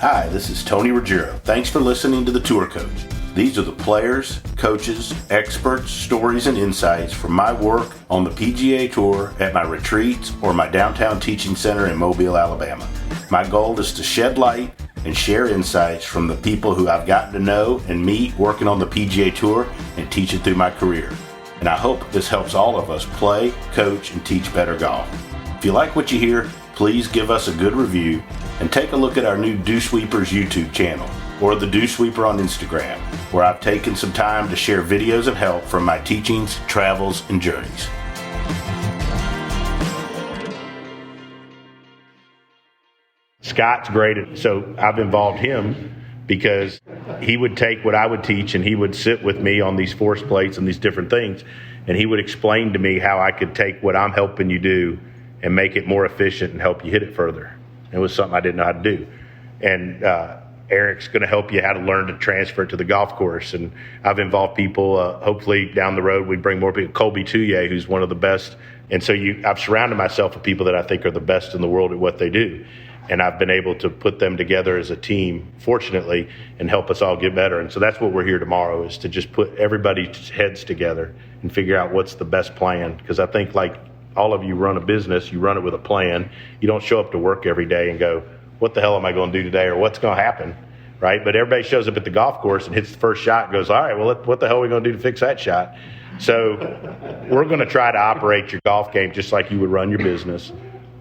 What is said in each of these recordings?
Hi, this is Tony Ruggiero. Thanks for listening to The Tour Coach. These are the players, coaches, experts, stories, and insights from my work on the PGA Tour at my retreats or my downtown teaching center in Mobile, Alabama. My goal is to shed light and share insights from the people who I've gotten to know and meet working on the PGA Tour and teach it through my career. And I hope this helps all of us play, coach, and teach better golf. If you like what you hear, please give us a good review and take a look at our new Dew Sweepers YouTube channel or the Dew Sweeper on Instagram, where I've taken some time to share videos of help from my teachings, travels, and journeys. Scott's great, so I've involved him because he would take what I would teach and he would sit with me on these force plates and these different things, and he would explain to me how I could take what I'm helping you do and make it more efficient and help you hit it further. It was something I didn't know how to do. And Eric's going to help you how to learn to transfer it to the golf course. And I've involved people, hopefully down the road we bring more people. Colby Touye, who's one of the best. And so I've surrounded myself with people that I think are the best in the world at what they do. And I've been able to put them together as a team, fortunately, and help us all get better. And so that's what we're here tomorrow, is to just put everybody's heads together and figure out what's the best plan. Because I think, like all of you run a business, you run it with a plan. You don't show up to work every day and go, what the hell am I going to do today, or what's going to happen, right? But everybody shows up at the golf course and hits the first shot and goes, all right, well, what the hell are we going to do to fix that shot? So we're going to try to operate your golf game just like you would run your business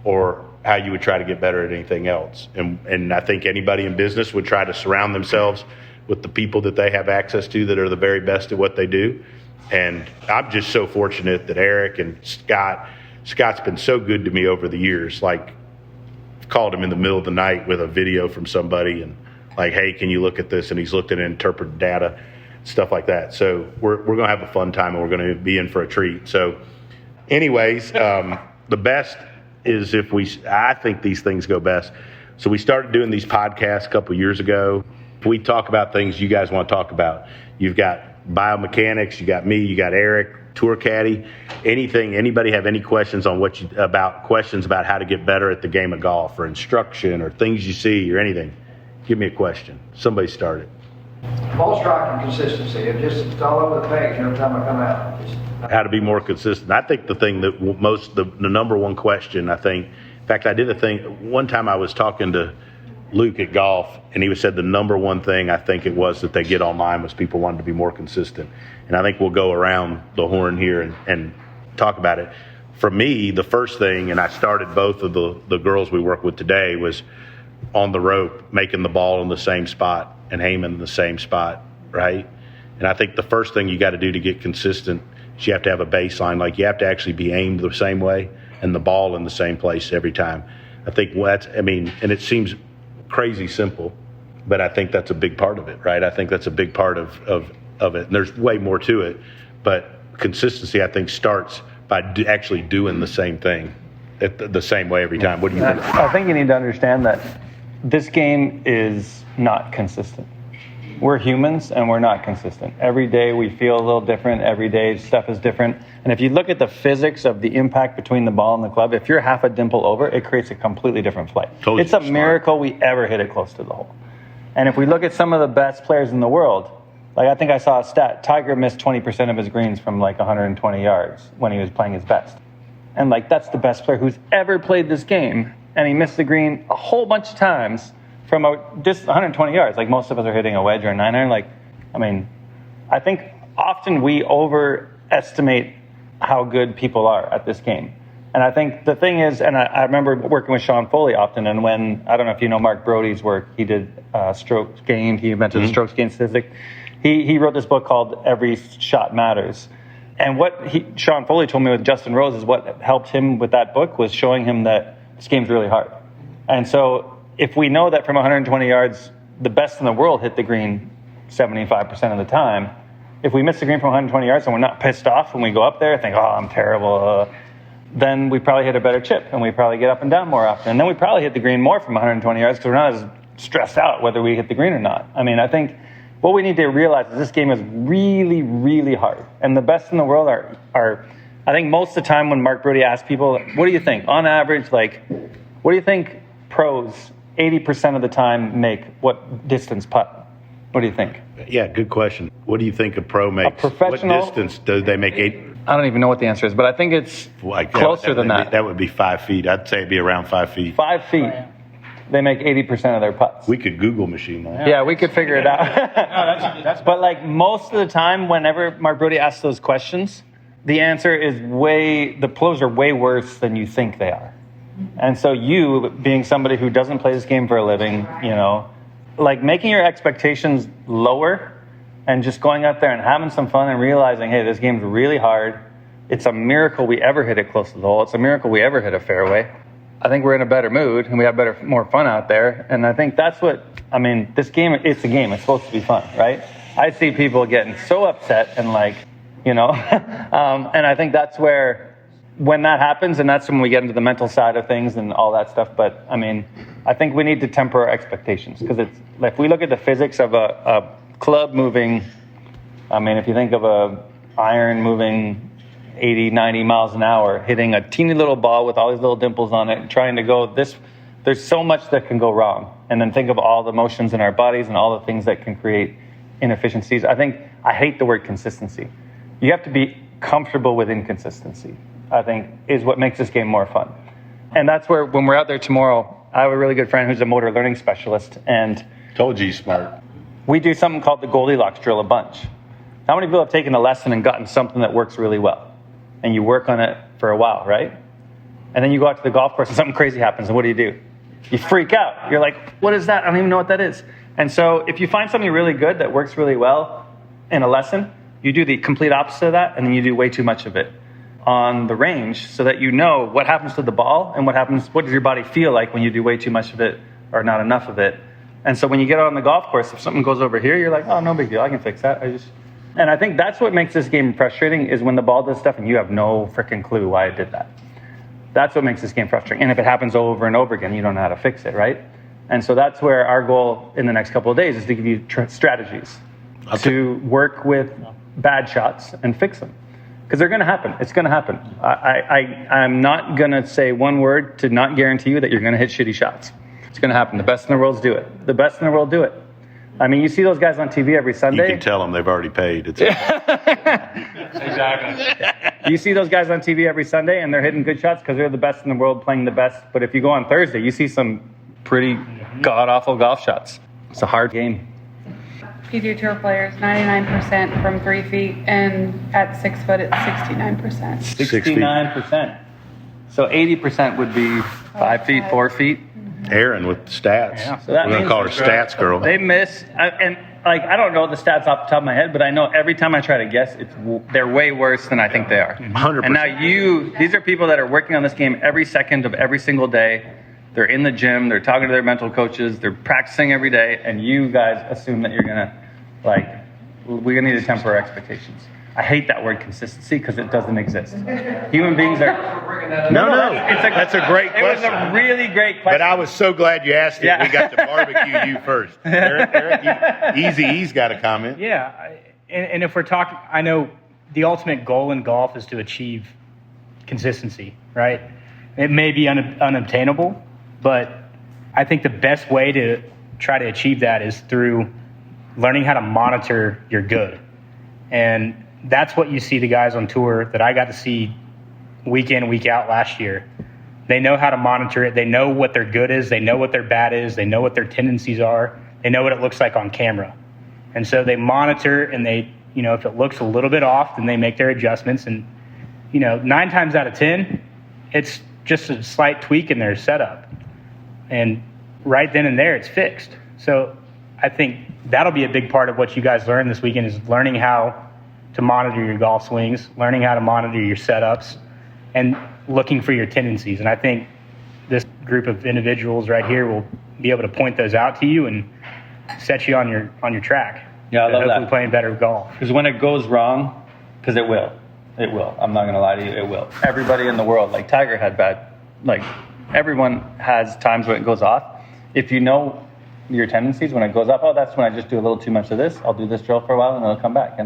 or how you would try to get better at anything else. And I think anybody in business would try to surround themselves with the people that they have access to that are the very best at what they do. And I'm just so fortunate that Eric and Scott's been so good to me over the years. Like, I've called him in the middle of the night with a video from somebody and like, hey, can you look at this? And he's looked at it and interpreted data, stuff like that. So we're going to have a fun time and we're going to be in for a treat. So anyways, the best is I think these things go best. So we started doing these podcasts a couple years ago. We talk about things you guys want to talk about. You've got biomechanics, you got me, you got Eric, tour caddy, anything. Anybody have any questions on questions about how to get better at the game of golf, or instruction, or things you see, or anything? Give me a question. Somebody start it. Ball striking consistency. It's all over the page every time I come out. How to be more consistent. I think the thing that the number one question, I think, in fact, I did a thing one time. I was talking to Luke at golf, and he said the number one thing I think it was that they get online was people wanted to be more consistent. And I think we'll go around the horn here and talk about it. For me, the first thing, and I started both of the girls we work with today, was on the rope, making the ball in the same spot and aiming in the same spot, right? And I think the first thing you got to do to get consistent is you have to have a baseline. Like, you have to actually be aimed the same way and the ball in the same place every time. I think and it seems crazy simple, but I think that's a big part of it, right? I think that's a big part of it. And there's way more to it, but consistency, I think, starts by actually doing the same thing the same way every time. What do you think? I think you need to understand that this game is not consistent. We're humans and we're not consistent. Every day we feel a little different. Every day stuff is different. And if you look at the physics of the impact between the ball and the club, if you're half a dimple over, it creates a completely different flight. Totally. It's a miracle we ever hit it close to the hole. And if we look at some of the best players in the world, like, I think I saw a stat, Tiger missed 20% of his greens from like 120 yards when he was playing his best. And like, that's the best player who's ever played this game. And he missed the green a whole bunch of times from just 120 yards. Like, most of us are hitting a wedge or a 9-iron. I think often we overestimate how good people are at this game. And I think the thing is, and I remember working with Sean Foley often, and when, I don't know if you know Mark Brody's work, he did strokes gained, he invented the strokes gained statistic. He wrote this book called Every Shot Matters. And what Sean Foley told me with Justin Rose is what helped him with that book was showing him that this game's really hard. And so if we know that from 120 yards, the best in the world hit the green 75% of the time, if we miss the green from 120 yards and we're not pissed off when we go up there, think, oh, I'm terrible, then we probably hit a better chip and we probably get up and down more often. And then we probably hit the green more from 120 yards because we're not as stressed out whether we hit the green or not. I think what we need to realize is this game is really, really hard. And the best in the world are I think most of the time when Mark Brody asks people, what do you think? On average, like, what do you think pros 80% of the time make what distance putt? What do you think? Yeah, good question. What do you think a pro makes? professional- What distance do they make? I don't even know what the answer is, but I think it's closer than that. That would be 5 feet. I'd say it'd be around 5 feet. 5 feet. They make 80% of their putts. We could Google machine that. Yeah, we could figure it out. That's But like most of the time, whenever Mark Brody asks those questions, the answer is the pros are way worse than you think they are. And so you, being somebody who doesn't play this game for a living, like making your expectations lower and just going out there and having some fun and realizing, hey, this game's really hard. It's a miracle we ever hit it close to the hole. It's a miracle we ever hit a fairway. I think we're in a better mood and we have more fun out there. And I think that's this game, it's a game. It's supposed to be fun, right? I see people getting so upset and and I think that's when that happens, and that's when we get into the mental side of things and all that stuff. But I think we need to temper our expectations, because it's like, if we look at the physics of a club moving, if you think of a iron moving 80, 90 miles an hour, hitting a teeny little ball with all these little dimples on it, and trying to go there's so much that can go wrong. And then think of all the motions in our bodies and all the things that can create inefficiencies. I hate the word consistency. You have to be comfortable with inconsistency, I think, is what makes this game more fun. And that's where, when we're out there tomorrow, I have a really good friend who's a motor learning specialist, and Told you he's smart. we do something called the Goldilocks drill a bunch. How many people have taken a lesson and gotten something that works really well? And you work on it for a while, right? And then you go out to the golf course and something crazy happens, and what do? You freak out. You're like, what is that? I don't even know what that is. And so if you find something really good that works really well in a lesson, you do the complete opposite of that, and then you do way too much of it on the range, so that you know what happens to the ball and what does your body feel like when you do way too much of it or not enough of it. And so when you get out on the golf course, if something goes over here, you're like, oh, no big deal, I can fix that. And I think that's what makes this game frustrating, is when the ball does stuff and you have no freaking clue why it did that. That's what makes this game frustrating. And if it happens over and over again, you don't know how to fix it, right? And so that's where our goal in the next couple of days is to give you strategies to work with bad shots and fix them. Because they're going to happen. It's going to happen. I'm not going to say one word to not guarantee you that you're going to hit shitty shots. It's going to happen. The best in the world do it. The best in the world do it. You see those guys on TV every Sunday. You can tell them they've already paid. It's exactly. You see those guys on TV every Sunday, and they're hitting good shots because they're the best in the world playing the best. But if you go on Thursday, you see some pretty god-awful golf shots. It's a hard game. PGA Tour players, 99% from 3 feet, and at 6 foot, it's 69%. 69%. So 80% would be 5 feet, 4 feet. Aaron with stats. Yeah. So that We're going to means call her stats girl. They miss, I don't know the stats off the top of my head, but I know every time I try to guess, they're way worse than I think they are. 100%. And now these are people that are working on this game every second of every single day. They're in the gym, they're talking to their mental coaches, they're practicing every day, and you guys assume that you're going to, we're going to need to temper our expectations. I hate that word consistency because it doesn't exist. Human beings are... No, that's a great question. It was a really great question. But I was so glad you asked it. Yeah. We got to barbecue you first. Eric, Easy's got a comment. Yeah, and if we're talking, I know the ultimate goal in golf is to achieve consistency, right? It may be unobtainable, but I think the best way to try to achieve that is through learning how to monitor your good. And that's what you see the guys on tour that I got to see week in, week out last year. They know how to monitor it. They know what their good is. They know what their bad is. They know what their tendencies are. They know what it looks like on camera. And so they monitor, and they, if it looks a little bit off, then they make their adjustments. And, 9 times out of 10, it's just a slight tweak in their setup. And right then and there, it's fixed. So I think that'll be a big part of what you guys learn this weekend, is learning how to monitor your golf swings, learning how to monitor your setups, and looking for your tendencies. And I think this group of individuals right here will be able to point those out to you and set you on your track. Yeah, I love hopefully that. playing better golf. Because when it goes wrong, because it will. I'm not going to lie to you, it will. Everybody in the world, like Tiger had everyone has times when it goes off. If you know your tendencies, when it goes off, that's when I just do a little too much of this. I'll do this drill for a while and it'll come back.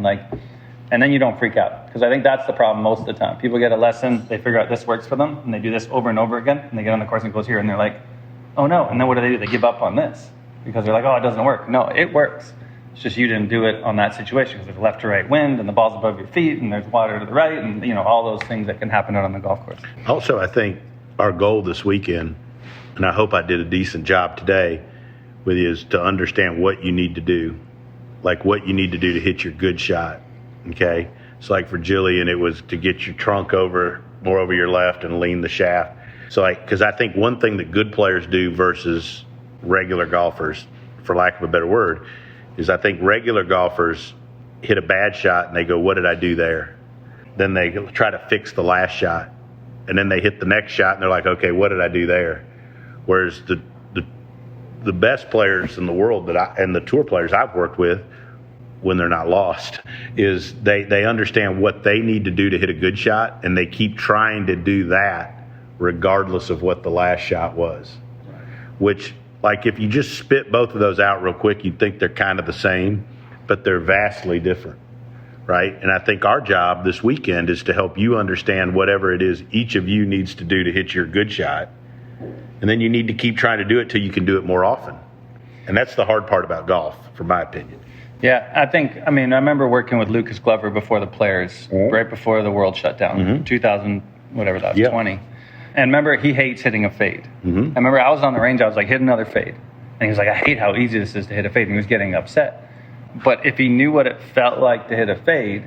And then you don't freak out. Because I think that's the problem most of the time. People get a lesson, they figure out this works for them, and they do this over and over again, and they get on the course and it goes here, and they're like, oh no. And then what do? They give up on this because they're like, oh, it doesn't work. No, it works. It's just you didn't do it on that situation because there's left to right wind and the ball's above your feet and there's water to the right and, all those things that can happen out on the golf course. Also, I think our goal this weekend, and I hope I did a decent job today with you, is to understand what you need to do, like what you need to do to hit your good shot, okay? It's like for Jillian, it was to get your trunk more over your left and lean the shaft. So because I think one thing that good players do versus regular golfers, for lack of a better word, is I think regular golfers hit a bad shot and they go, what did I do there? Then they try to fix the last shot. And then they hit the next shot and they're like, okay, what did I do there? Whereas the best players in the world and the tour players I've worked with, when they're not lost, is they understand what they need to do to hit a good shot, and they keep trying to do that regardless of what the last shot was. Right. Which, like, if you just spit both of those out real quick, you'd think they're kind of the same, but they're vastly different, right? And I think our job this weekend is to help you understand whatever it is each of you needs to do to hit your good shot, and then you need to keep trying to do it till you can do it more often. And that's the hard part about golf, from my opinion. Yeah, I remember working with Lucas Glover before the Players, right before the world shut down, 2000, whatever that was, 20. And remember, he hates hitting a fade. I remember I was on the range, I was like, hit another fade. And he was like, I hate how easy this is to hit a fade. And he was getting upset. But if he knew what it felt like to hit a fade,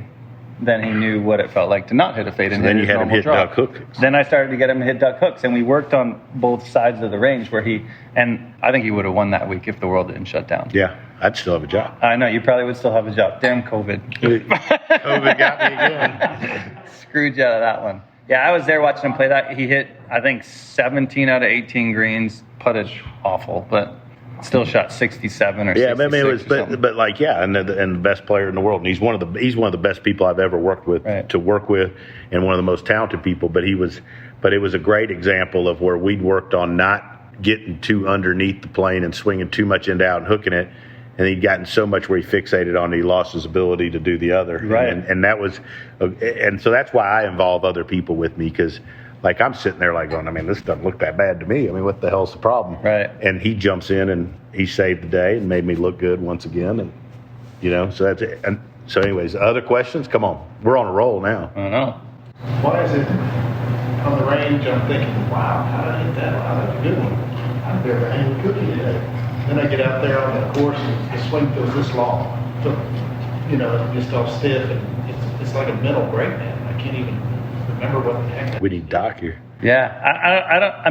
then he knew what it felt like to not hit a fade. And then you had him hit duck hooks. Then I started to get him to hit duck hooks. And we worked on both sides of the range and I think he would have won that week if the world didn't shut down. Yeah, I'd still have a job. I know, you probably would still have a job. Damn COVID. COVID got me again. Screwed you out of that one. Yeah, I was there watching him play that. He hit, I think, 17 out of 18 greens, putted awful, but still shot 67 or 66. Yeah, it was, but like, yeah, and the best player in the world. And he's one of the best people I've ever worked with, to work with, and one of the most talented people. But it was a great example of where we'd worked on not getting too underneath the plane and swinging too much into out and hooking it. And he'd gotten so much where he fixated on it, he lost his ability to do the other. Right. And that was, and so that's why I involve other people with me, because like I'm sitting there like going, this doesn't look that bad to me. What the hell's the problem? Right. And he jumps in and he saved the day and made me look good once again. And, so that's it. And so anyways, other questions? Come on. We're on a roll now. I know. Why is it on the range I'm thinking, wow, how did I hit that? Wow, that's a good one. I've never hanged a cookie today. Then I get out there on the course and the swing feels this long. So, just all stiff, and it's like a mental breakdown. I can't even remember what the heck. We need Doc here. Yeah,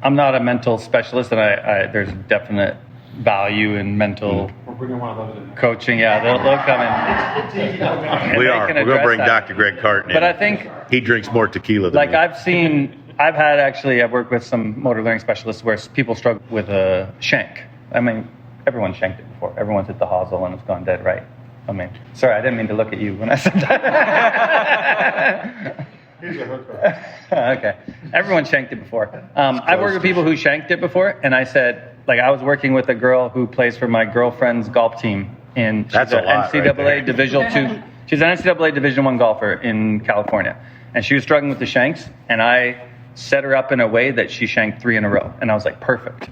I'm not a mental specialist, and I there's definite value in mental coaching. Yeah, they'll come in. It's easy to We're going to bring Dr. Greg Carton in. But I think he drinks more tequila than me. I've worked with some motor learning specialists where people struggle with a shank. Everyone's shanked it before. Everyone's hit the hosel and it's gone dead right. Sorry, I didn't mean to look at you when I said that. Here's a hooker. Okay. Everyone shanked it before. I've worked with people who shanked it before, and I said, I was working with a girl who plays for my girlfriend's golf team she's That's a lot NCAA right Division II. She's an NCAA Division I golfer in California, and she was struggling with the shanks, and I set her up in a way that she shanked 3 in a row, and I was like, perfect.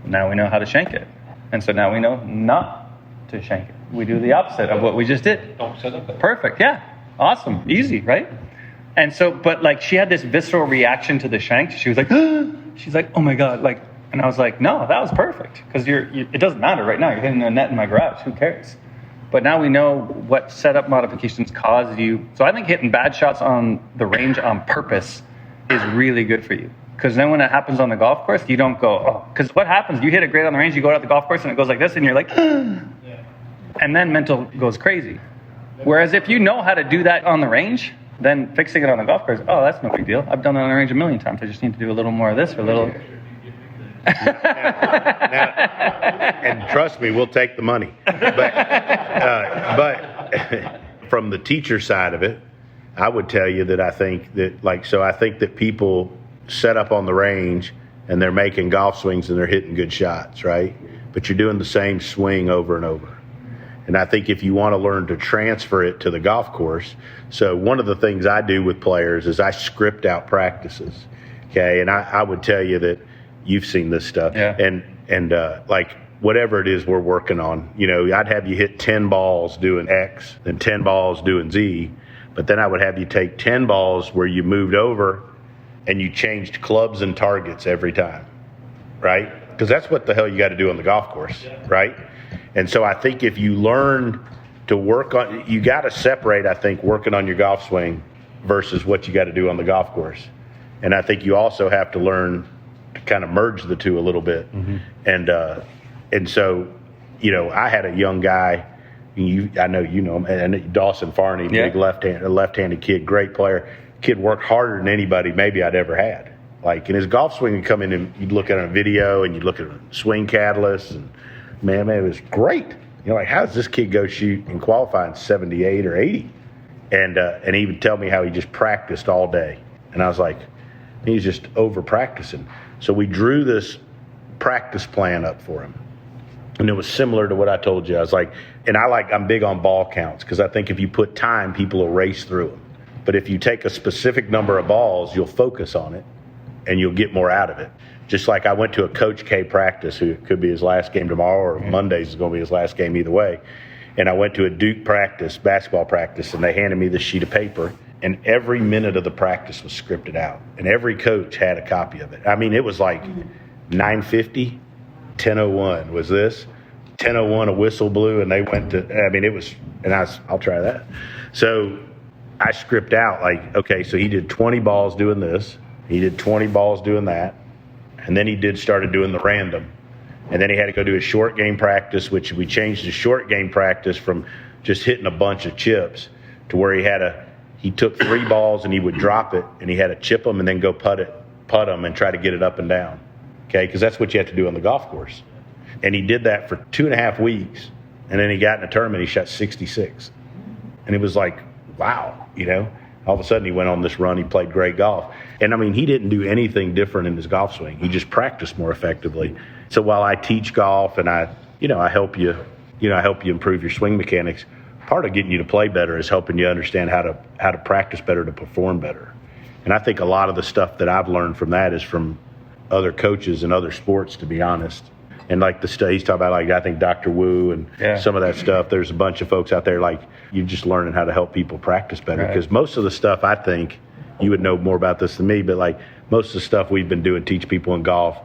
Now we know how to shank it, and so now we know not to shank it. We do the opposite of what we just did. Don't set up. Perfect. Yeah. Awesome. Easy, right? And so, but she had this visceral reaction to the shank. She was like, she's like, oh my God. And I was like, no, that was perfect. Because it doesn't matter right now. You're hitting a net in my garage. Who cares? But now we know what setup modifications cause you. So I think hitting bad shots on the range on purpose is really good for you. Because then when it happens on the golf course, you don't go, oh. Because what happens? You hit it great on the range, you go out the golf course and it goes like this, and you're like, and then mental goes crazy. Whereas if you know how to do that on the range, then fixing it on the golf course, oh, that's no big deal. I've done it on the range a million times. I just need to do a little more of this or a little. Now, and trust me, we'll take the money. But from the teacher side of it, I would tell you that I think that people set up on the range and they're making golf swings and they're hitting good shots, right? But you're doing the same swing over and over. And I think if you want to learn to transfer it to the golf course, so one of the things I do with players is I script out practices, okay? And I would tell you that, you've seen this stuff. Yeah. And like whatever it is we're working on, I'd have you hit 10 balls doing X, then 10 balls doing Z, but then I would have you take 10 balls where you moved over and you changed clubs and targets every time, right? Because that's what the hell you got to do on the golf course, right? And so I think if you learn to work on, you got to separate, I think, working on your golf swing versus what you got to do on the golf course. And I think you also have to learn to kind of merge the two a little bit. Mm-hmm. And so, I had a young guy, I know you know him, and Dawson Farney, big left-handed kid, great player. Kid worked harder than anybody maybe I'd ever had. Like, in his golf swing, would come in and you'd look at a video and you'd look at a swing catalyst, and man, it was great. Like, how does this kid go shoot and qualify in 78 or 80? And he would tell me how he just practiced all day. And I was like, he's just over practicing. So we drew this practice plan up for him. And it was similar to what I told you. I was like, I'm big on ball counts, because I think if you put time, people will race through them. But if you take a specific number of balls, you'll focus on it and you'll get more out of it. Just like I went to a Coach K practice, who could be his last game tomorrow, or Monday's is going to be his last game either way. And I went to a Duke practice, basketball practice, and they handed me this sheet of paper, and every minute of the practice was scripted out. And every coach had a copy of it. I mean, it was like 9:50, 10:01 was this, 10:01 a whistle blew, and they went to, it was, and I'll try that. So I script out, like, okay, so he did 20 balls doing this, he did 20 balls doing that, and then he started doing the random. And then he had to go do a short game practice, which we changed the short game practice from just hitting a bunch of chips to where he took 3 balls and he would drop it, and he had to chip them and then go putt them and try to get it up and down. Okay, because that's what you have to do on the golf course. And he did that for 2.5 weeks, and then he got in a tournament, he shot 66. And it was like, wow, all of a sudden he went on this run, he played great golf. And he didn't do anything different in his golf swing. He just practiced more effectively. So while I teach golf and I help you improve your swing mechanics, part of getting you to play better is helping you understand how to practice better, to perform better. And I think a lot of the stuff that I've learned from that is from other coaches in other sports, to be honest. And like he's talking about, like, I think Dr. Wu and some of that stuff. There's a bunch of folks out there, like, you're just learning how to help people practice better. Because most of the stuff, I think, you would know more about this than me, but like most of the stuff we've been doing, teach people in golf,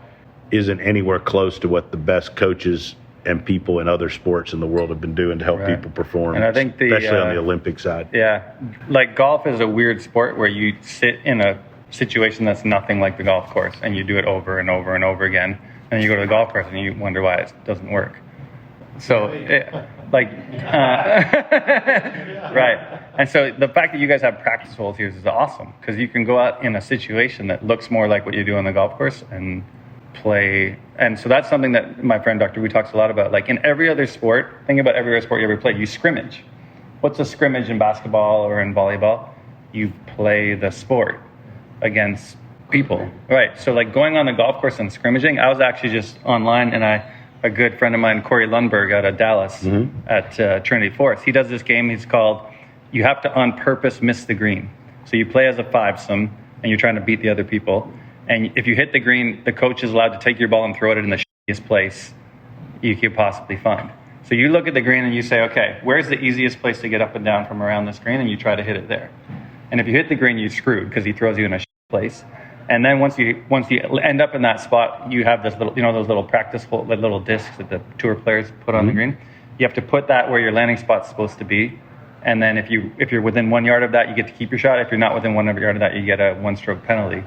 isn't anywhere close to what the best coaches and people in other sports in the world have been doing to help people perform. And I think especially on the Olympic side. Yeah, like golf is a weird sport where you sit in a situation that's nothing like the golf course, and you do it over and over and over again. And you go to the golf course and you wonder why it doesn't work. So, right. And so the fact that you guys have practice holes here is awesome, because you can go out in a situation that looks more like what you do on the golf course and play. And so that's something that my friend Dr. Wu talks a lot about. Like, in every other sport, think about every other sport you ever played, you scrimmage. What's a scrimmage in basketball or in volleyball? You play the sport against people, right? So like going on the golf course and scrimmaging, I was actually just online, and a good friend of mine, Corey Lundberg out of Dallas at Trinity Forest, he does this game. He's called, you have to on purpose miss the green. So you play as a fivesome, and you're trying to beat the other people. And if you hit the green, the coach is allowed to take your ball and throw it in the shittiest place you could possibly find. So you look at the green and you say, okay, where's the easiest place to get up and down from around this green? And you try to hit it there. And if you hit the green, you're screwed, because he throws you in a place. And then once you end up in that spot, you have this little, those little practice hole, the little discs that the tour players put on the green. You have to put that where your landing spot's supposed to be. And then if you're within 1 yard of that, you get to keep your shot. If you're not within 1 yard of that, you get a 1-stroke penalty.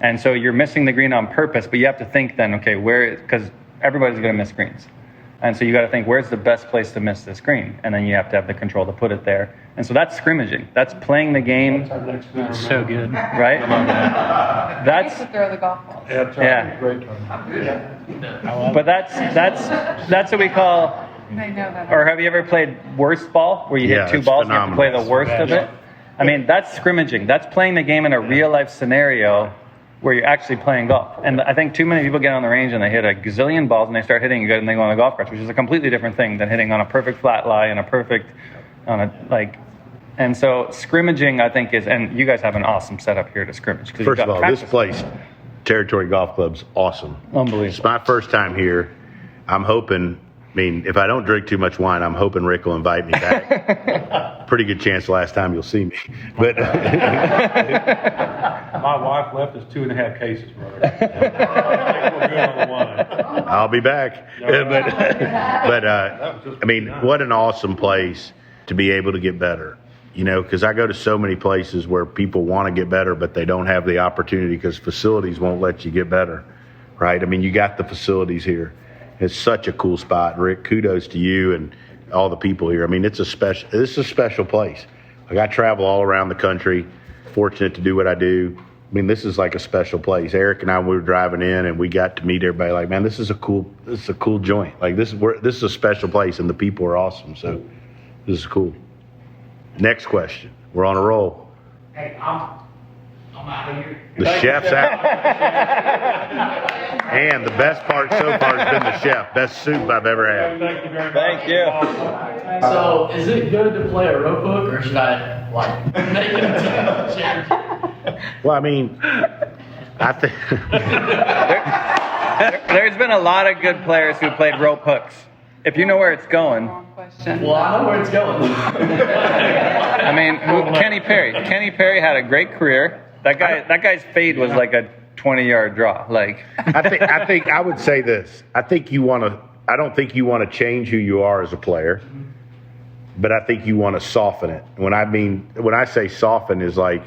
And so you're missing the green on purpose, but you have to think then, okay, because everybody's going to miss greens. And so you got to think, where's the best place to miss this green? And then you have to have the control to put it there. And so that's scrimmaging. That's playing the game. That's so good. Right? I used to throw the golf balls. Yeah. Great tournament. But that's what we call, They know that. or have you ever played worst ball, where you hit 2 balls and you have to play the worst of it? I mean, that's scrimmaging. That's playing the game in a real life scenario where you're actually playing golf. And I think too many people get on the range and they hit a gazillion balls and they start hitting good and they go on the golf course, which is a completely different thing than hitting on a perfect flat lie and and so scrimmaging, I think, and you guys have an awesome setup here to scrimmage. First of all, this place Territory Golf Club's awesome. Unbelievable. It's my first time here. I'm hoping, I mean, if I don't drink too much wine, I'm hoping Rick will invite me back. Pretty good chance last time you'll see me. But My wife left us 2.5 cases, brother. I think we're good on the wine. I'll be back. But I mean, what an awesome place to be able to get better. You know, because I go to so many places where people want to get better, but they don't have the opportunity because facilities won't let you get better, right? I mean, you got the facilities here. It's such a cool spot. Rick, kudos to you and all the people here. I mean, this is a special place. Like, I travel all around the country, fortunate to do what I do. I mean, this is like a special place. Eric and I, we were driving in and we got to meet everybody. Like, man, this is a cool joint. Like, this is a special place and the people are awesome. So this is cool. Next question. We're on a roll. Hey, I'm out of here. The chef's out. And the best part so far has been the chef. Best soup I've ever had. Thank you very much. Thank you. So, is it good to play a rope hook, or should I make it a change? Well, I mean, I think There's been a lot of good players who played rope hooks. If you know where it's going, Wrong question. Well, I know where it's going. I mean, Kenny Perry. Kenny Perry had a great career. That guy's fade was like a 20-yard draw. Like, I think I would say this. I don't think you want to change who you are as a player, but I think you want to soften it. When I say soften is like,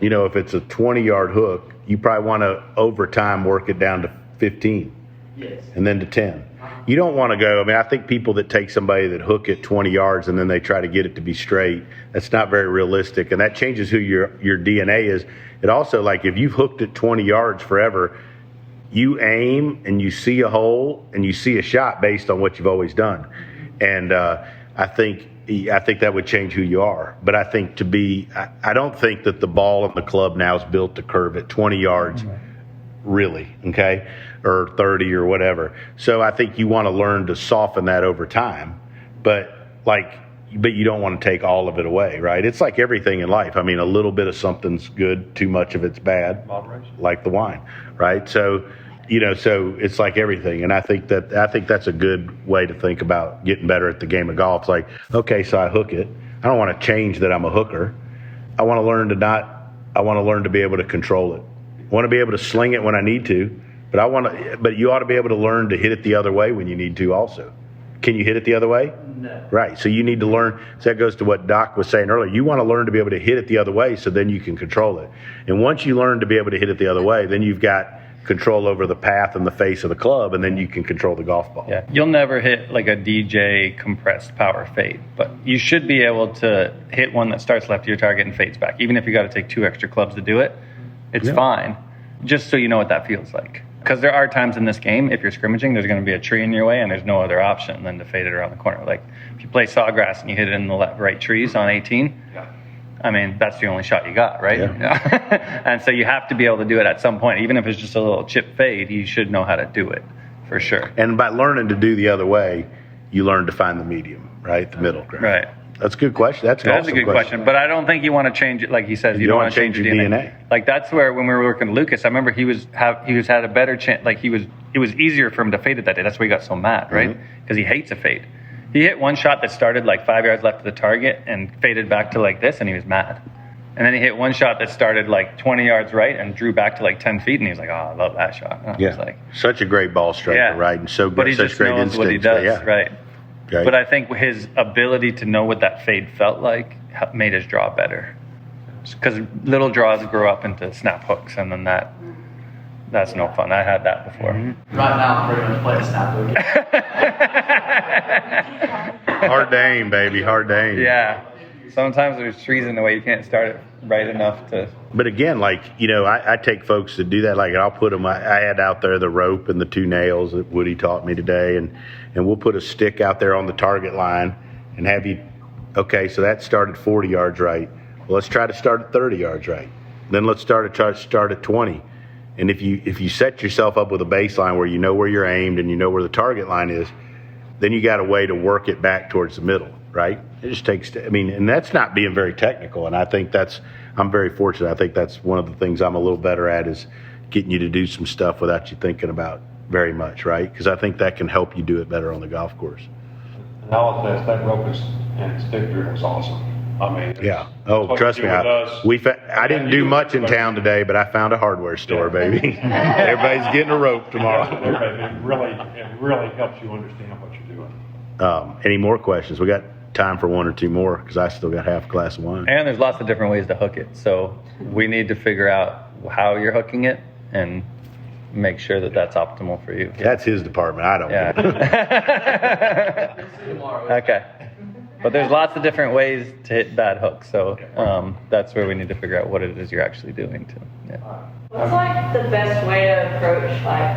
you know, if it's a 20-yard hook, you probably want to over time work it down to 15. Yes. And then to 10. You don't want to go, I mean, I think people that take somebody that hook it 20 yards and then they try to get it to be straight, that's not very realistic. And that changes who your DNA is. It also, like, if you've hooked it 20 yards forever, you aim and you see a hole and you see a shot based on what you've always done. And I think that would change who you are. But I think I don't think that the ball in the club now is built to curve at 20 yards. Really, okay, or 30 or whatever. So I think you want to learn to soften that over time, but you don't want to take all of it away, right? It's like everything in life. I mean, a little bit of something's good, too much of it's bad, Moderation. like the wine, right? So, you know, so it's like everything, and I think that's a good way to think about getting better at the game of golf. It's like, okay, so I hook it. I don't want to change that I'm a hooker. I want to learn to be able to control it. I want to be able to sling it when I need to, but you ought to be able to learn to hit it the other way when you need to also. Can you hit it the other way? No. Right. So you need to learn. So that goes to what Doc was saying earlier. You want to learn to be able to hit it the other way so then you can control it. And once you learn to be able to hit it the other way, then you've got control over the path and the face of the club, and then you can control the golf ball. yeah, you'll never hit like a DJ compressed power fade, but you should be able to hit one that starts left of your target and fades back. Even if you got to take 2 extra clubs to do it, it's fine. Just so you know what that feels like. Because there are times in this game, if you're scrimmaging, there's going to be a tree in your way and there's no other option than to fade it around the corner. Like, if you play sawgrass and you hit it in the right trees on 18, I mean, that's the only shot you got, right? Yeah. And so you have to be able to do it at some point. Even if it's just a little chip fade, you should know how to do it, for sure. And by learning to do the other way, you learn to find the medium, right? The middle ground. Right. That's a good question. That's a good question. But I don't think you want to change it. Like he says, you don't want to change your DNA. Like, that's where, when we were working with Lucas, I remember he had a better chance. Like, it was easier for him to fade it that day. That's why he got so mad, right? Because he hates a fade. He hit one shot that started like 5 yards left of the target and faded back to like this, and he was mad. And then he hit one shot that started like 20 yards right and drew back to like 10 feet, and he was like, "Oh, I love that shot." And I was like, such a great ball striker, right? And so but he such just great knows instincts. what he does, right? Right. But I think his ability to know what that fade felt like made his draw better. Because little draws grow up into snap hooks, and then that's no fun. I had that before. Right now, I'm pretty much playing snap hook. Hard to aim, baby. Hard to aim. Yeah. Sometimes there's trees in the way, you can't start it right enough to. But again, like, you know, I take folks to do that. Like, I'll put them, I had out there the rope and the 2 nails that Woody taught me today. And we'll put a stick out there on the target line and have you, okay, so that started 40 yards right. Well, let's try to start at 30 yards right. Then let's try to start at 20. And if you set yourself up with a baseline where you know where you're aimed and you know where the target line is, then you got a way to work it back towards the middle, right? It just takes, I mean, and that's not being very technical. And I think I'm very fortunate. I think that's one of the things I'm a little better at is getting you to do some stuff without you thinking about very much, right? Because I think that can help you do it better on the golf course. And all of that rope and stick drill is awesome. I mean, Yeah. Oh, trust me. I didn't do much in town today, but I found a hardware store, baby. Everybody's getting a rope tomorrow. It really helps you understand what you're doing. Any more questions? We got time for one or two more because I still got half a glass of wine. And there's lots of different ways to hook it. So we need to figure out how you're hooking it and make sure that that's optimal for you. That's his department. I don't. Yeah. Okay. But there's lots of different ways to hit bad hooks. So that's where we need to figure out what it is you're actually doing too. Yeah. What's like the best way to approach like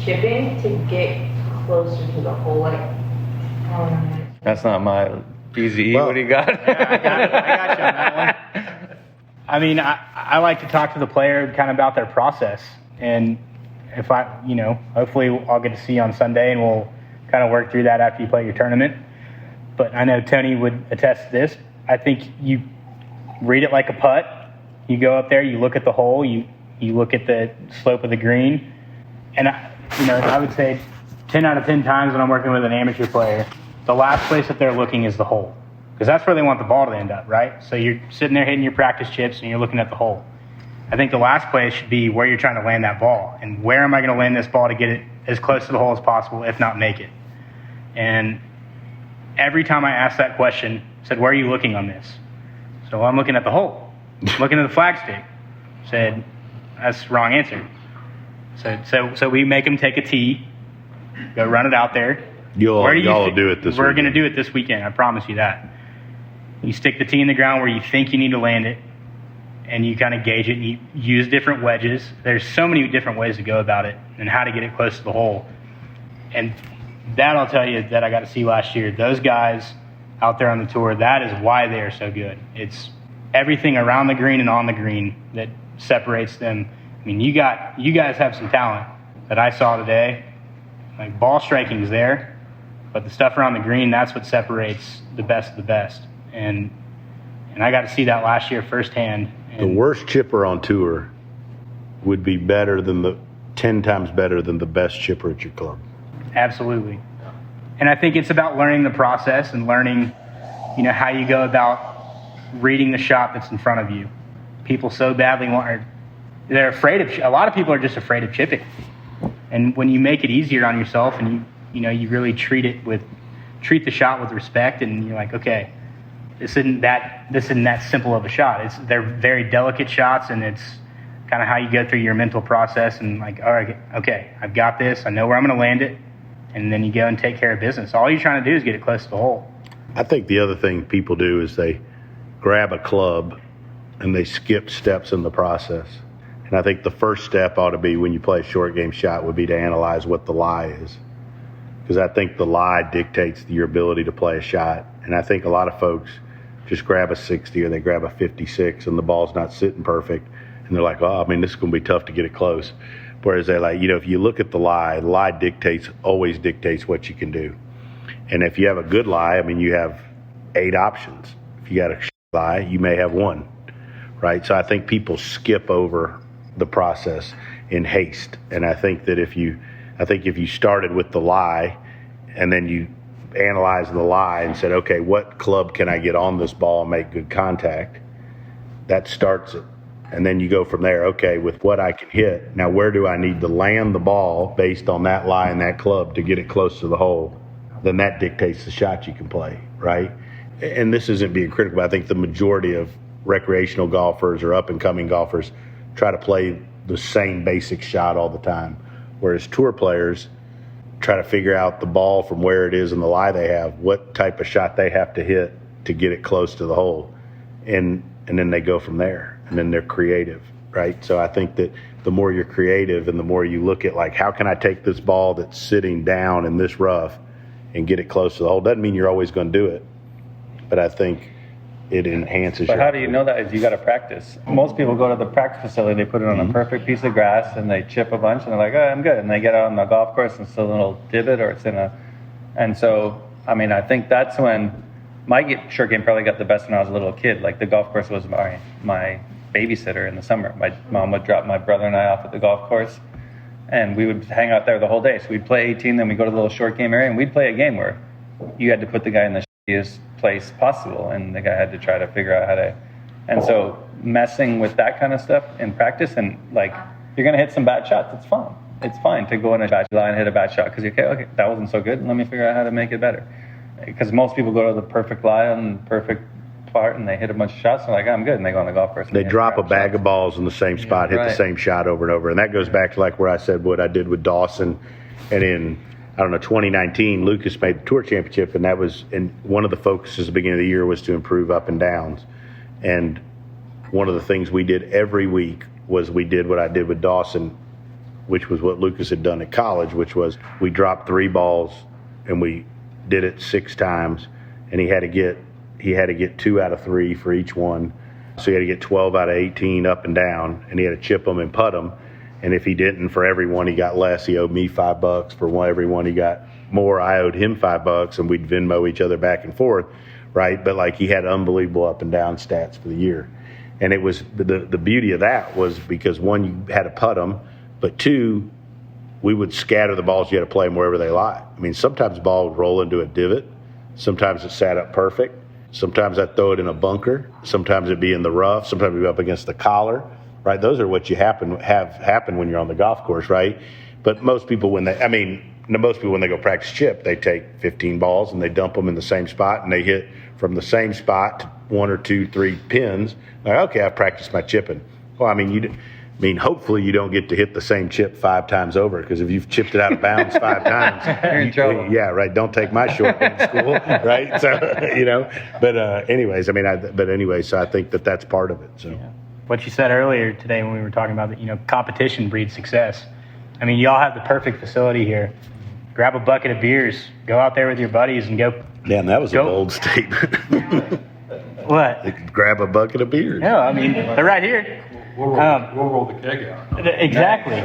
chipping to get closer to the hole? Like, I don't know. That's not my easy. What do you got? I got you on that one. I mean, I like to talk to the player kind of about their process. And if hopefully I'll get to see you on Sunday and we'll kind of work through that after you play your tournament. But I know Tony would attest to this. I think you read it like a putt. You go up there, you look at the hole, you look at the slope of the green. And, I would say 10 out of 10 times when I'm working with an amateur player, the last place that they're looking is the hole. Because that's where they want the ball to end up, right? So you're sitting there hitting your practice chips and you're looking at the hole. I think the last place should be where you're trying to land that ball. And where am I going to land this ball to get it as close to the hole as possible, if not make it? And every time I asked that question, I said, where are you looking on this? So I'm looking at the hole. I'm looking at the flagstick. Said, that's the wrong answer. So we make them take a tee, go run it out there. Y'all do it this weekend. We're going to do it this weekend. I promise you that. You stick the tee in the ground where you think you need to land it, and you kind of gauge it, and you use different wedges. There's so many different ways to go about it and how to get it close to the hole. And that I'll tell you that I got to see last year. Those guys out there on the tour, that is why they are so good. It's everything around the green and on the green that separates them. I mean, you guys have some talent that I saw today. Like ball striking's there, but the stuff around the green, that's what separates the best of the best. And I got to see that last year firsthand. The worst chipper on tour would be 10 times better than the best chipper at your club. Absolutely. And I think it's about learning the process and learning, how you go about reading the shot that's in front of you. People so badly they're afraid of, a lot of people are just afraid of chipping. And when you make it easier on yourself and you really treat the shot with respect, and you're like, okay, this isn't that simple of a shot. They're very delicate shots, and it's kind of how you go through your mental process and like, all right, okay, I've got this. I know where I'm going to land it. And then you go and take care of business. All you're trying to do is get it close to the hole. I think the other thing people do is they grab a club and they skip steps in the process. And I think the first step ought to be, when you play a short game shot, would be to analyze what the lie is. Because I think the lie dictates your ability to play a shot. And I think a lot of folks just grab a 60 or they grab a 56 and the ball's not sitting perfect. And they're like, this is going to be tough to get it close. Whereas they're like, if you look at the lie always dictates what you can do. And if you have a good lie, you have 8 options. If you got a lie, you may have 1, right? So I think people skip over the process in haste. And I think that if you started with the lie and then you analyzed the lie and said, okay, what club can I get on this ball and make good contact? That starts it. And then you go from there, okay, with what I can hit, now where do I need to land the ball based on that lie and that club to get it close to the hole? Then that dictates the shot you can play, right? And this isn't being critical, but I think the majority of recreational golfers or up-and-coming golfers try to play the same basic shot all the time, whereas tour players try to figure out the ball from where it is in the lie they have, what type of shot they have to hit to get it close to the hole. And then they go from there. And then they're creative, right? So I think that the more you're creative and the more you look at, like, how can I take this ball that's sitting down in this rough and get it close to the hole? Doesn't mean you're always going to do it, but I think it enhances But how do you know that? Is you got to practice. Most people go to the practice facility, they put it on a perfect piece of grass, and they chip a bunch, and they're like, oh, I'm good. And they get out on the golf course, and it's a little divot, or it's in a... And so, I think that's when my short game probably got the best when I was a little kid. Like, the golf course was my babysitter in the summer. My mom would drop my brother and I off at the golf course, and we would hang out there the whole day. So we'd play 18, then we'd go to the little short game area, and we'd play a game where you had to put the guy in the shittiest place possible, and the guy had to try to figure out how to. And so messing with that kind of stuff in practice, and like you're gonna hit some bad shots. It's fun. It's fine to go in a bad line and hit a bad shot because okay, that wasn't so good. Let me figure out how to make it better. Because most people go to the perfect line, perfect part, and they hit a bunch of shots. And they're like, I'm good, and they go on the golf course. They drop a bag of balls in the same spot, hit the same shot over and over, and that goes back to like where I said what I did with Dawson, and in 2019, Lucas made the tour championship, and that was, and one of the focuses at the beginning of the year was to improve up and downs. And one of the things we did every week was we did what I did with Dawson, which was what Lucas had done at college, which was we dropped 3 balls and we did it 6 times, and he had to get 2 out of 3 for each one. So he had to get 12 out of 18 up and down, and he had to chip them and putt them. And if he didn't, for every one he got less, he owed me $5. For every one he got more, I owed him $5, and we'd Venmo each other back and forth, right? But like he had unbelievable up and down stats for the year. And it was the beauty of that was because 1, you had to putt them, but 2, we would scatter the balls. You had to play them wherever they lie. I mean, sometimes the ball would roll into a divot. Sometimes it sat up perfect. Sometimes I'd throw it in a bunker. Sometimes it'd be in the rough. Sometimes it'd be up against the collar, right? Those are what you have happen when you're on the golf course, right? But most people when they go practice chip, they take 15 balls and they dump them in the same spot, and they hit from the same spot to 1 or 2, 3 pins. Like, okay, I've practiced my chipping. Well, I mean, hopefully you don't get to hit the same chip 5 times over, because if you've chipped it out of bounds 5 times, you're in trouble. Yeah, right. Don't take my short game to school, right? So, But so I think that's part of it. So, What you said earlier today when we were talking about that, competition breeds success. I mean, y'all have the perfect facility here. Grab a bucket of beers, go out there with your buddies, and go. Damn, that was a bold statement. What? Grab a bucket of beers. No, I mean they're right here. We'll roll the keg out. Exactly.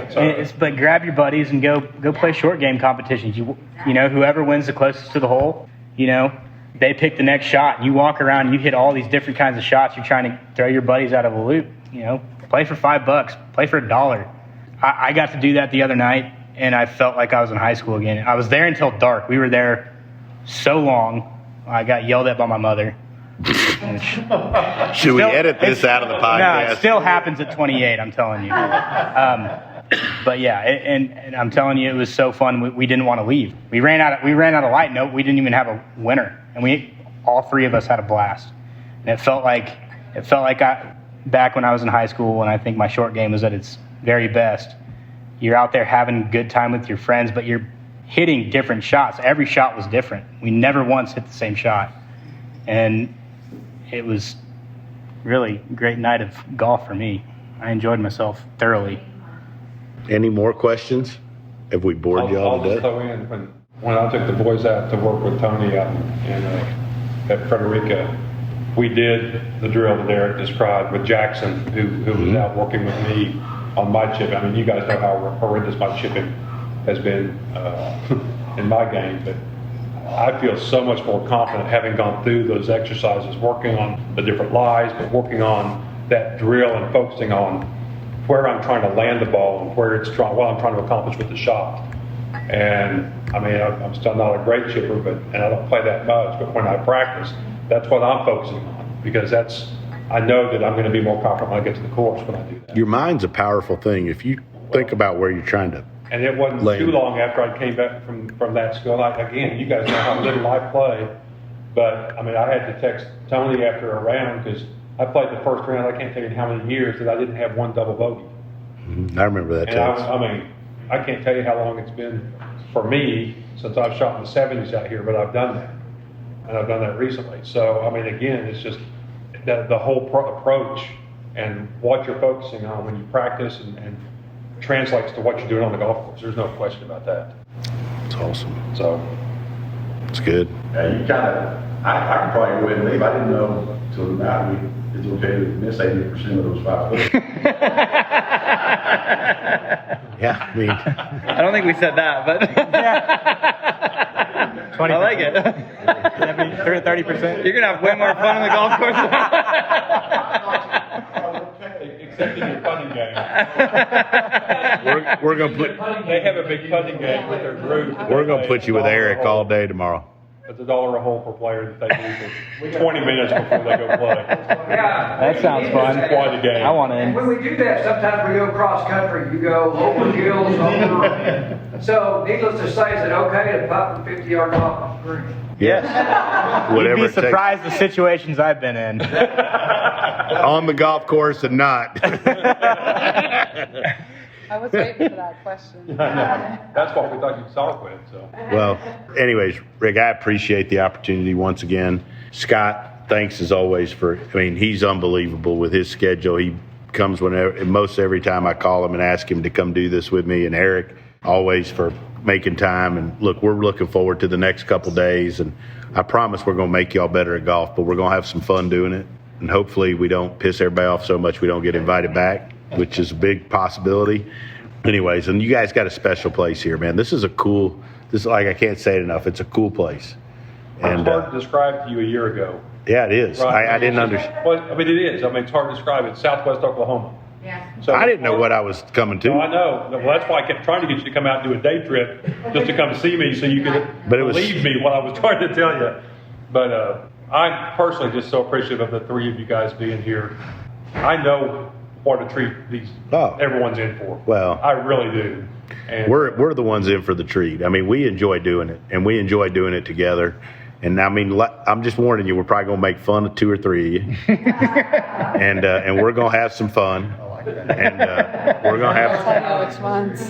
But grab your buddies and go play short game competitions. You know, whoever wins the closest to the hole, they pick the next shot. You walk around, you hit all these different kinds of shots. You're trying to throw your buddies out of a loop. Play for $5, play for $1. I got to do that the other night, and I felt like I was in high school again. I was there until dark. We were there so long. I got yelled at by my mother. Should we edit this out of the podcast? No, it still happens at 28, I'm telling you. But yeah, and I'm telling you, it was so fun. We didn't want to leave. We ran out of light. No, we didn't even have a winner, and all 3 of us had a blast. And it felt like back when I was in high school, when I think my short game was at its very best. You're out there having a good time with your friends, but you're hitting different shots. Every shot was different. We never once hit the same shot, and it was really a great night of golf for me. I enjoyed myself thoroughly. Any more questions? Have we bored you all to death? Throw in, when I took the boys out to work with Tony out at Frederica, we did the drill that Eric described with Jackson, who was out working with me on my chip. I mean, you guys know how horrendous my chipping has been in my game, but I feel so much more confident having gone through those exercises, working on the different lies, but working on that drill and focusing on where I'm trying to land the ball and what I'm trying to accomplish with the shot. And I mean, I'm still not a great chipper, and I don't play that much, but when I practice, that's what I'm focusing on, because I know that I'm going to be more confident when I get to the course when I do that. Your mind's a powerful thing. If you think about where you're trying to. And it wasn't too long after I came back from that school. Again, you guys know how little I play, but I mean, I had to text Tony after a round because I played the first round. I can't tell you how many years that I didn't have 1 double bogey. I remember that text. I can't tell you how long it's been for me since I've shot in the 70s out here, but I've done that, and I've done that recently. So I mean, again, it's just the whole approach and what you're focusing on when you practice and translates to what you're doing on the golf course. There's no question about that. It's awesome. So it's good. Yeah, you I can probably go ahead and leave. I didn't know until now it's okay to miss 80% of those 5 foot. Yeah, I mean, I don't think we said that, but I like it. 30%. You're gonna have way more fun on the golf course. except in your putting game. We're gonna put They have a big putting game with their group. we're gonna put you with Eric all day tomorrow. It's $1 a hole per player that they do for 20 minutes before they go play. Yeah. That sounds fun. It's quite a game. I want And to. when we do that, sometimes we go cross country. You go over hills, over. So needless to say, is it okay to putt from 50 yards off the green? Yes. Whatever You'd it be takes. surprised the situations I've been in. On the golf course and not. I was waiting for that question. That's what we thought you'd start with. So. Well, anyways, Rick, I appreciate the opportunity once again. Scott, thanks as always he's unbelievable with his schedule. He comes whenever, most every time I call him and ask him to come do this with me. And Eric, always for making time. And look, we're looking forward to the next couple days. And I promise we're going to make y'all better at golf, but we're going to have some fun doing it. And hopefully we don't piss everybody off so much we don't get invited back, which is a big possibility. Anyways, and you guys got a special place here, man. This is I can't say it enough. It's a cool place. And it's hard to describe to you a year ago. Yeah, it is. Right. I didn't understand. Well, it is. It's hard to describe. It's Southwest Oklahoma. Yeah. So I didn't know what I was coming to. No, I know. Well, that's why I kept trying to get you to come out and do a day trip just to come see me so you could believe me what I was trying to tell you. But I'm personally just so appreciative of the three of you guys being here. I know what a treat everyone's in for. Well, I really do. And we're the ones in for the treat. I mean, we enjoy doing it, and we enjoy doing it together. And I mean, I'm just warning you, we're probably going to make fun of 2 or 3 of you, and we're going to have some fun. And we're going to have. I know which ones.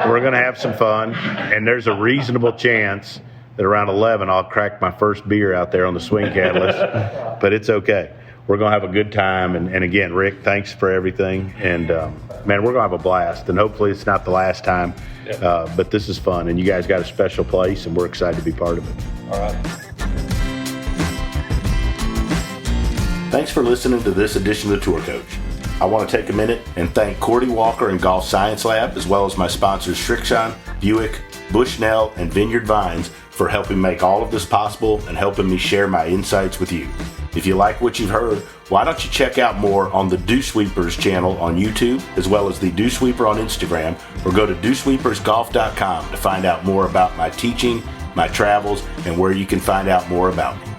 We're going to have some fun, and there's a reasonable chance that around 11 I'll crack my first beer out there on the swing catalyst, but it's okay. We're going to have a good time. And again, Rick, thanks for everything. And, man, we're going to have a blast. And hopefully it's not the last time. But this is fun. And you guys got a special place, and we're excited to be part of it. all right. Thanks for listening to this edition of The Tour Coach. I want to take a minute and thank Cordy Walker and Golf Science Lab, as well as my sponsors Shrixon, Buick, Bushnell, and Vineyard Vines for helping make all of this possible and helping me share my insights with you. If you like what you've heard, why don't you check out more on the Dew Sweepers channel on YouTube, as well as the Dew Sweeper on Instagram, or go to dewsweepersgolf.com to find out more about my teaching, my travels, and where you can find out more about me.